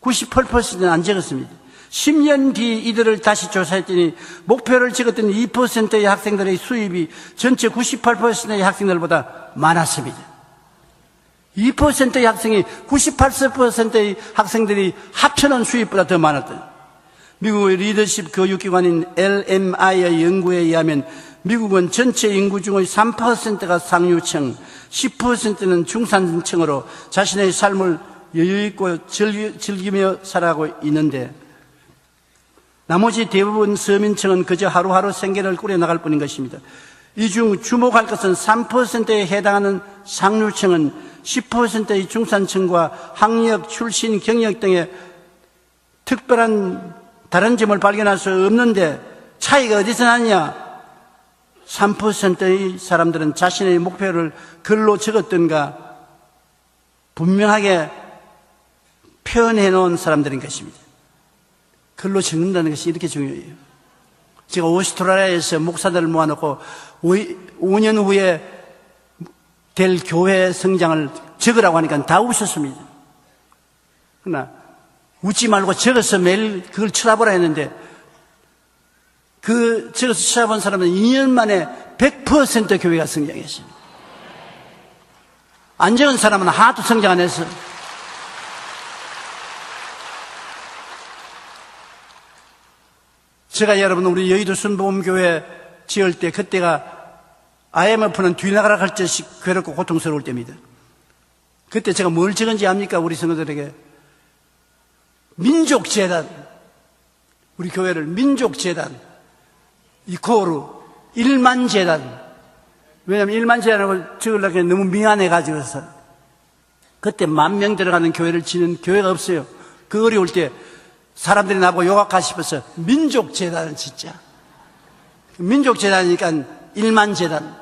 98%는 안 적었습니다. 10년 뒤 이들을 다시 조사했더니 목표를 적었던 2%의 학생들의 수입이 전체 98%의 학생들보다 많았습니다. 2%의 학생이 98%의 학생들이 합쳐놓은 수입보다 더 많았다. 미국의 리더십 교육기관인 LMI의 연구에 의하면 미국은 전체 인구 중의 3%가 상류층, 10%는 중산층으로 자신의 삶을 여유있고 즐기며 살아가고 있는데 나머지 대부분 서민층은 그저 하루하루 생계를 꾸려나갈 뿐인 것입니다. 이 중 주목할 것은 3%에 해당하는 상류층은 10%의 중산층과 학력, 출신, 경력 등의 특별한 다른 점을 발견할 수 없는데 차이가 어디서 나느냐? 3%의 사람들은 자신의 목표를 글로 적었던가 분명하게 표현해 놓은 사람들인 것입니다. 글로 적는다는 것이 이렇게 중요해요. 제가 오스트라리아에서 목사들을 모아놓고 5년 후에 될 교회 성장을 적으라고 하니까 다 웃었습니다. 그러나 웃지 말고 적어서 매일 그걸 쳐다보라 했는데 그 적어서 쳐다본 사람은 2년 만에 100% 교회가 성장했습니다. 안 적은 사람은 하나도 성장 안 했어요. 제가 여러분 우리 여의도 순복음교회 지을 때 그때가 IMF는 뒤나가라 할 듯이 괴롭고 고통스러울 때입니다. 그때 제가 뭘 적은지 압니까? 우리 성도들에게 민족재단, 우리 교회를 민족재단 이코르 1만재단. 왜냐하면 1만재단을 적으려고 너무 미안해가지고서 그때 10,000명 들어가는 교회를 지는 교회가 없어요. 그 어려울 때 사람들이 나보고 욕할까 싶어서 민족재단을 짓자. 민족재단이니까 1만재단.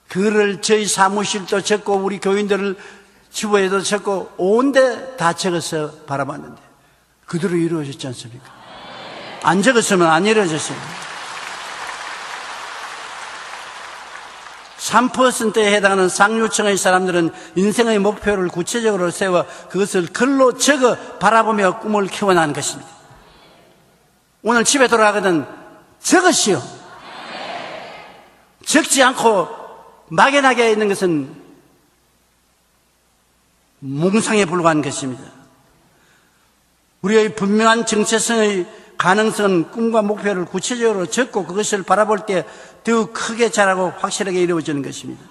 그를 저희 사무실도 적고 우리 교인들을 주보에도 적고 온데 다 적어서 바라봤는데 그대로 이루어졌지 않습니까? 안 적었으면 안 이루어졌어요. 3%에 해당하는 상류층의 사람들은 인생의 목표를 구체적으로 세워 그것을 글로 적어 바라보며 꿈을 키워나가는 것입니다. 오늘 집에 돌아가거든 적으시오. 적지 않고 막연하게 있는 것은 몽상에 불과한 것입니다. 우리의 분명한 정체성의 가능성은 꿈과 목표를 구체적으로 적고 그것을 바라볼 때 더 크게 자라고 확실하게 이루어지는 것입니다.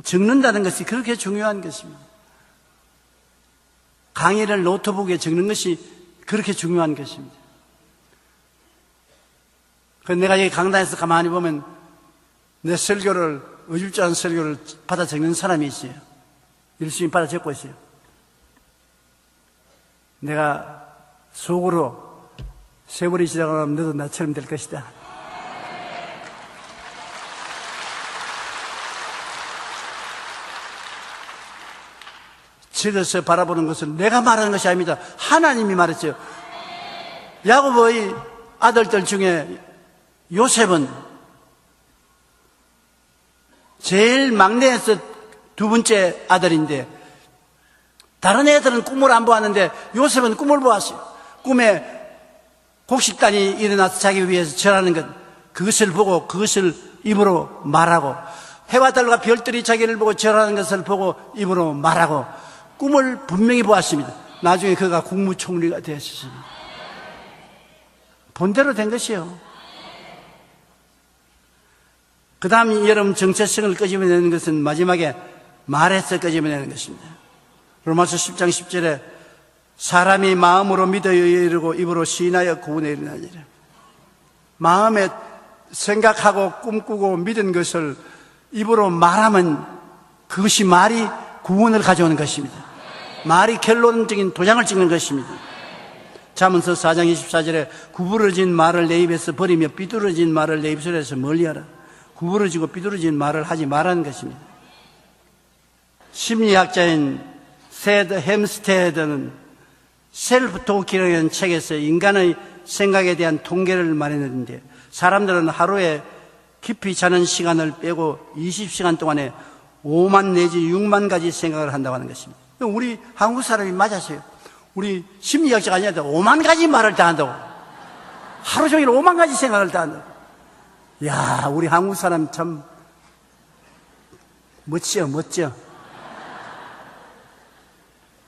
적는다는 것이 그렇게 중요한 것입니다. 강의를 노트북에 적는 것이 그렇게 중요한 것입니다. 내가 여기 강단에서 가만히 보면 내 설교를, 의줄지 않은 설교를 받아 적는 사람이 있어요. 열심히 받아 적고 있어요. 내가 속으로 세월이 지나가면 너도 나처럼 될 것이다. 적어서 바라보는 것은 내가 말하는 것이 아닙니다. 하나님이 말했어요. 야곱의 아들들 중에 요셉은 제일 막내에서 두 번째 아들인데 다른 애들은 꿈을 안 보았는데 요셉은 꿈을 보았어요. 꿈에 곡식단이 일어나서 자기 위해서 절하는 것, 그것을 보고 그것을 입으로 말하고 해와 달과 별들이 자기를 보고 절하는 것을 보고 입으로 말하고 꿈을 분명히 보았습니다. 나중에 그가 국무총리가 되었습니다. 본대로 된 것이요. 그 다음 여러분 정체성을 끄집어내는 것은 마지막에 말에서 끄집어내는 것입니다. 로마서 10장 10절에 사람이 마음으로 믿어 이르고 입으로 시인하여 구원에 이르나니라. 마음에 생각하고 꿈꾸고 믿은 것을 입으로 말하면 그것이 말이 구원을 가져오는 것입니다. 말이 결론적인 도장을 찍는 것입니다. 잠언서 4장 24절에 구부러진 말을 내 입에서 버리며 삐뚤어진 말을 내 입술에서 멀리하라. 구부러지고 삐뚤어진 말을 하지 말라는 것입니다. 심리학자인 세드 햄스테드는 셀프 토킹이라는 책에서 인간의 생각에 대한 통계를 마련했는데 사람들은 하루에 깊이 자는 시간을 빼고 20시간 동안에 5만 내지 6만 가지 생각을 한다고 하는 것입니다. 우리 한국 사람이 맞았어요. 우리 심리학자가 아니라 5만 가지 말을 다 한다고. 하루 종일 5만 가지 생각을 다 한다고. 야, 우리 한국 사람 참 멋져, 멋져.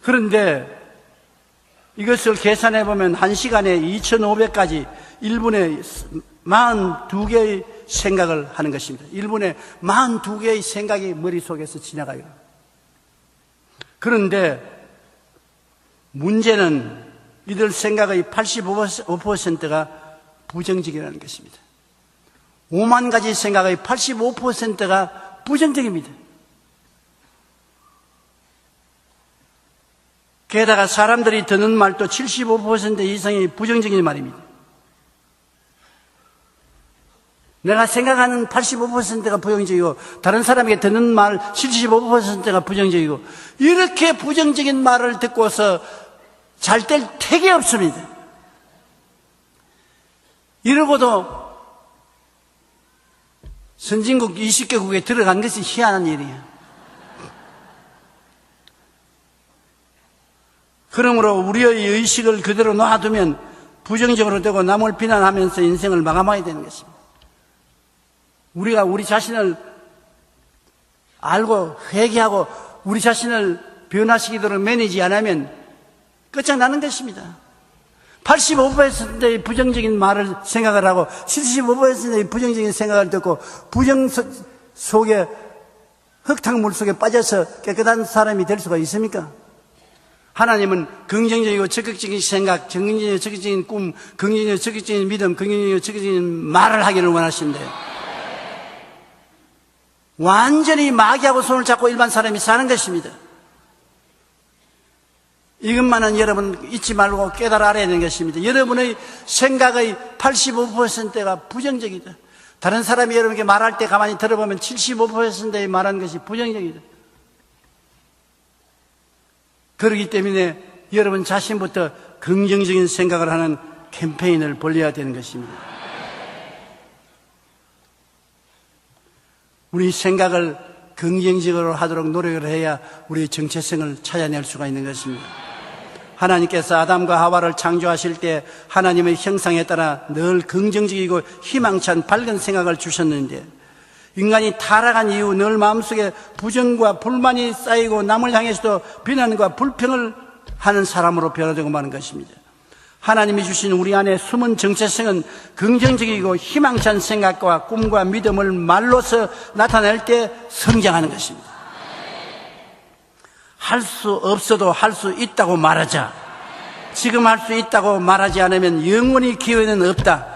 그런데 이것을 계산해 보면 1시간에 2,500가지 1분에 42개의 생각을 하는 것입니다. 1분에 42개의 생각이 머릿속에서 지나가요. 그런데 문제는 이들 생각의 85%가 부정적이라는 것입니다. 5만 가지 생각의 85%가 부정적입니다. 게다가 사람들이 듣는 말도 75% 이상이 부정적인 말입니다. 내가 생각하는 85%가 부정적이고 다른 사람에게 듣는 말 75%가 부정적이고 이렇게 부정적인 말을 듣고서 잘 될 택이 없습니다. 이러고도 선진국 20개국에 들어간 것이 희한한 일이에요. 그러므로 우리의 의식을 그대로 놔두면 부정적으로 되고 남을 비난하면서 인생을 마감하게 되는 것입니다. 우리가 우리 자신을 알고 회개하고 우리 자신을 변화시키도록 매니지 않으면 끝장나는 것입니다. 85%의 부정적인 말을 생각을 하고 75%의 부정적인 생각을 듣고 부정 속에 흙탕물 속에 빠져서 깨끗한 사람이 될 수가 있습니까? 하나님은 긍정적이고 적극적인 생각, 긍정적이고 적극적인 꿈, 긍정적이고 적극적인 믿음, 긍정적이고 적극적인 말을 하기를 원하시는데요. 완전히 마귀하고 손을 잡고 일반 사람이 사는 것입니다. 이것만은 여러분 잊지 말고 깨달아 알아야 되는 것입니다. 여러분의 생각의 85%가 부정적이다. 다른 사람이 여러분에게 말할 때 가만히 들어보면 75%의 말하는 것이 부정적이다. 그렇기 때문에 여러분 자신부터 긍정적인 생각을 하는 캠페인을 벌려야 되는 것입니다. 우리 생각을 긍정적으로 하도록 노력을 해야 우리의 정체성을 찾아낼 수가 있는 것입니다. 하나님께서 아담과 하와를 창조하실 때 하나님의 형상에 따라 늘 긍정적이고 희망찬 밝은 생각을 주셨는데 인간이 타락한 이후 늘 마음속에 부정과 불만이 쌓이고 남을 향해서도 비난과 불평을 하는 사람으로 변화되고 마는 것입니다. 하나님이 주신 우리 안에 숨은 정체성은 긍정적이고 희망찬 생각과 꿈과 믿음을 말로서 나타낼 때 성장하는 것입니다. 할 수 없어도 할 수 있다고 말하자. 지금 할 수 있다고 말하지 않으면 영원히 기회는 없다.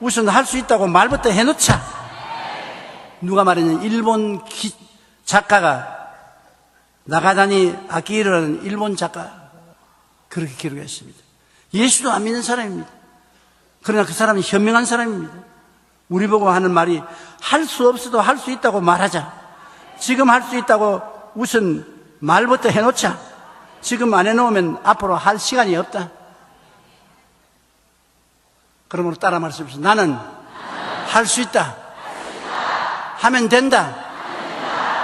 우선 할 수 있다고 말부터 해놓자. 누가 말했냐? 일본 작가가 나가다니 아키히로라는 일본 작가 그렇게 기록했습니다. 예수도 안 믿는 사람입니다. 그러나 그 사람은 현명한 사람입니다. 우리 보고 하는 말이 할 수 없어도 할 수 있다고 말하자. 지금 할 수 있다고 우선 말부터 해놓자. 지금 안 해놓으면 앞으로 할 시간이 없다. 그러므로 따라 말씀하십시오. 나는 할 수 있다. 하면 된다.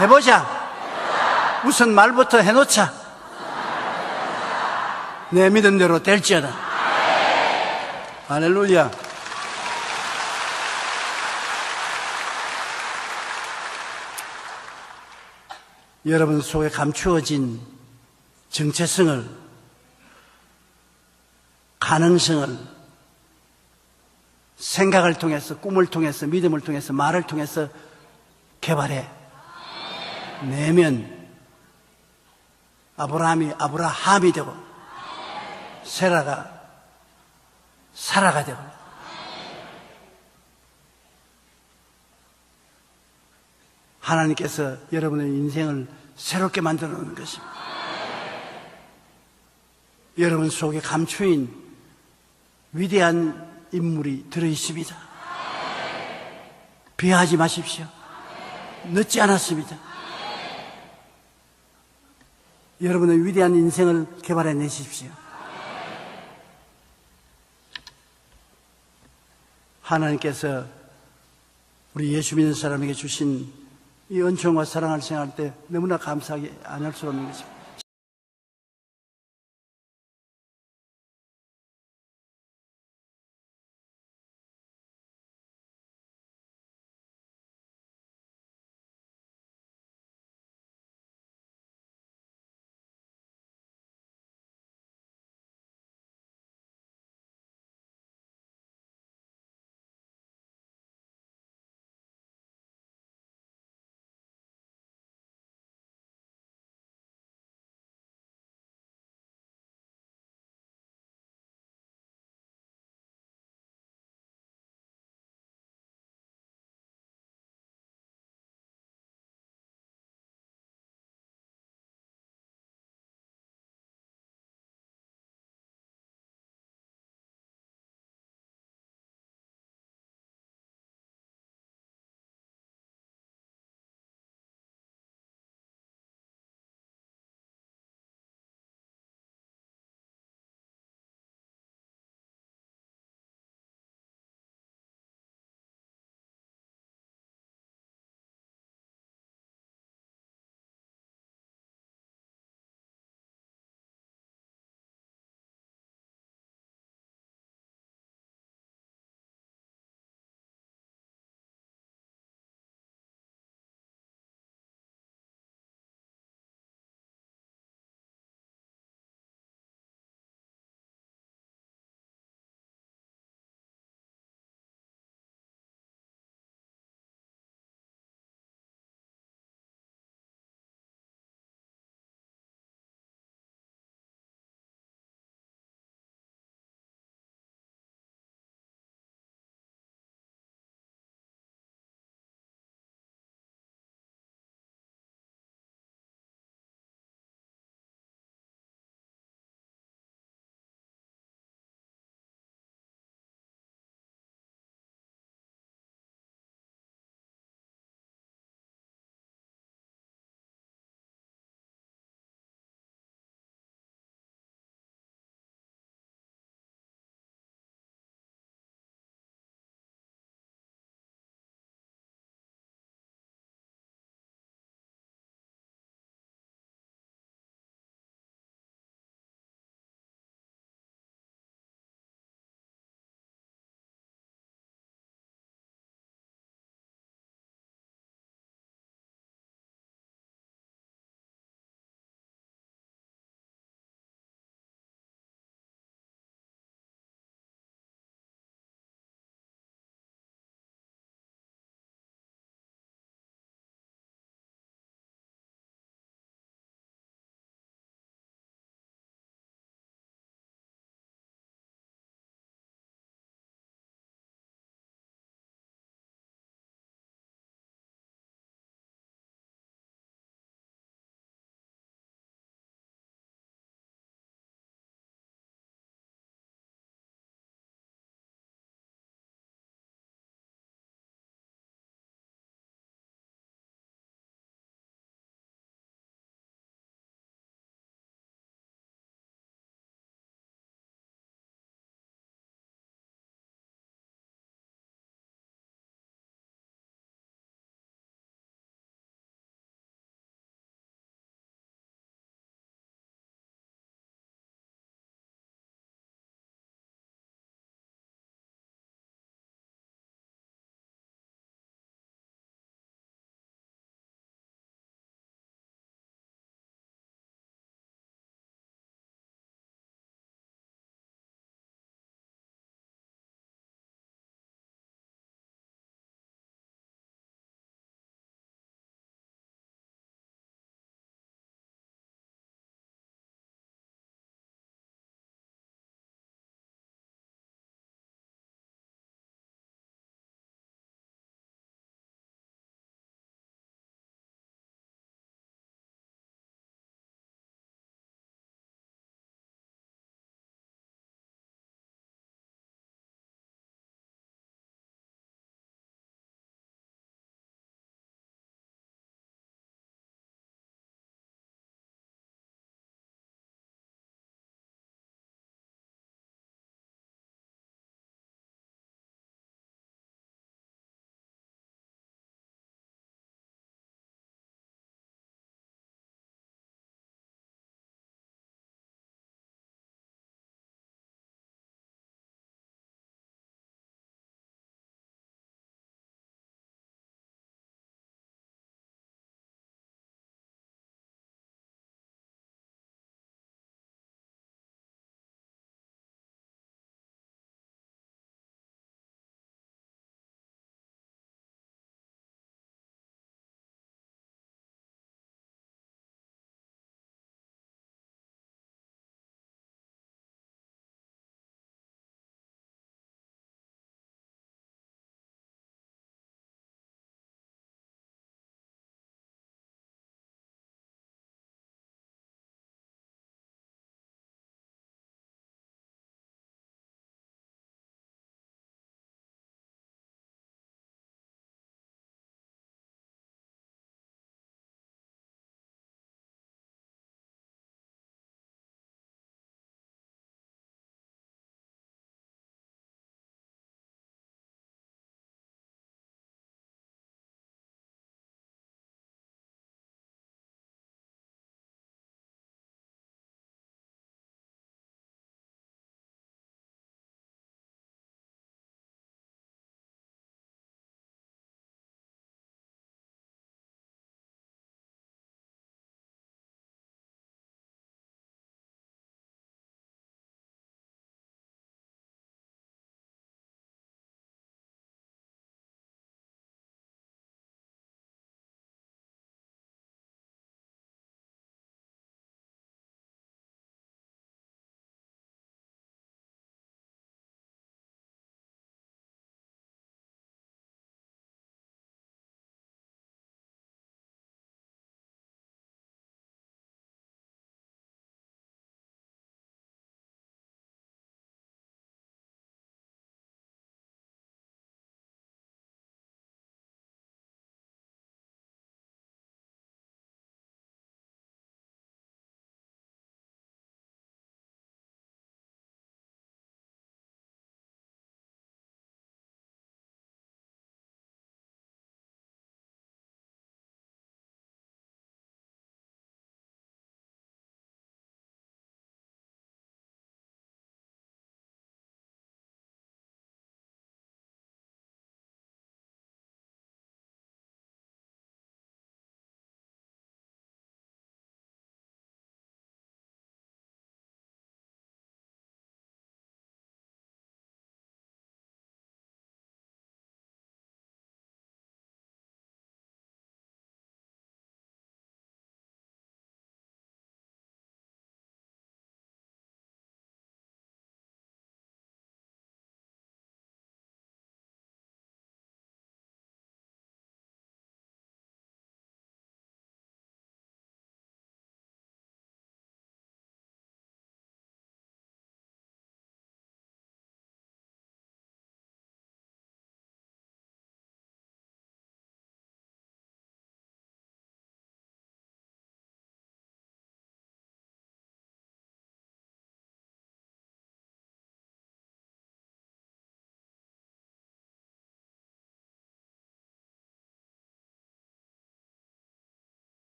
해보자. 우선 말부터 해놓자. 내 믿음대로 될지어다. 할렐루야. 여러분 속에 감추어진 정체성을, 가능성을 생각을 통해서, 꿈을 통해서, 믿음을 통해서, 말을 통해서 개발해 내면 아브라함이 아브라함이 되고 세라가 사라가 되고 하나님께서 여러분의 인생을 새롭게 만들어 놓는 것입니다. 여러분 속에 감추인 위대한 인물이 들어있습니다. 비하하지 마십시오. 늦지 않았습니다. 여러분의 위대한 인생을 개발해 내십시오. 하나님께서 우리 예수 믿는 사람에게 주신 이 은총과 사랑을 생각할 때 너무나 감사하게 안 할 수 없는 것입니다.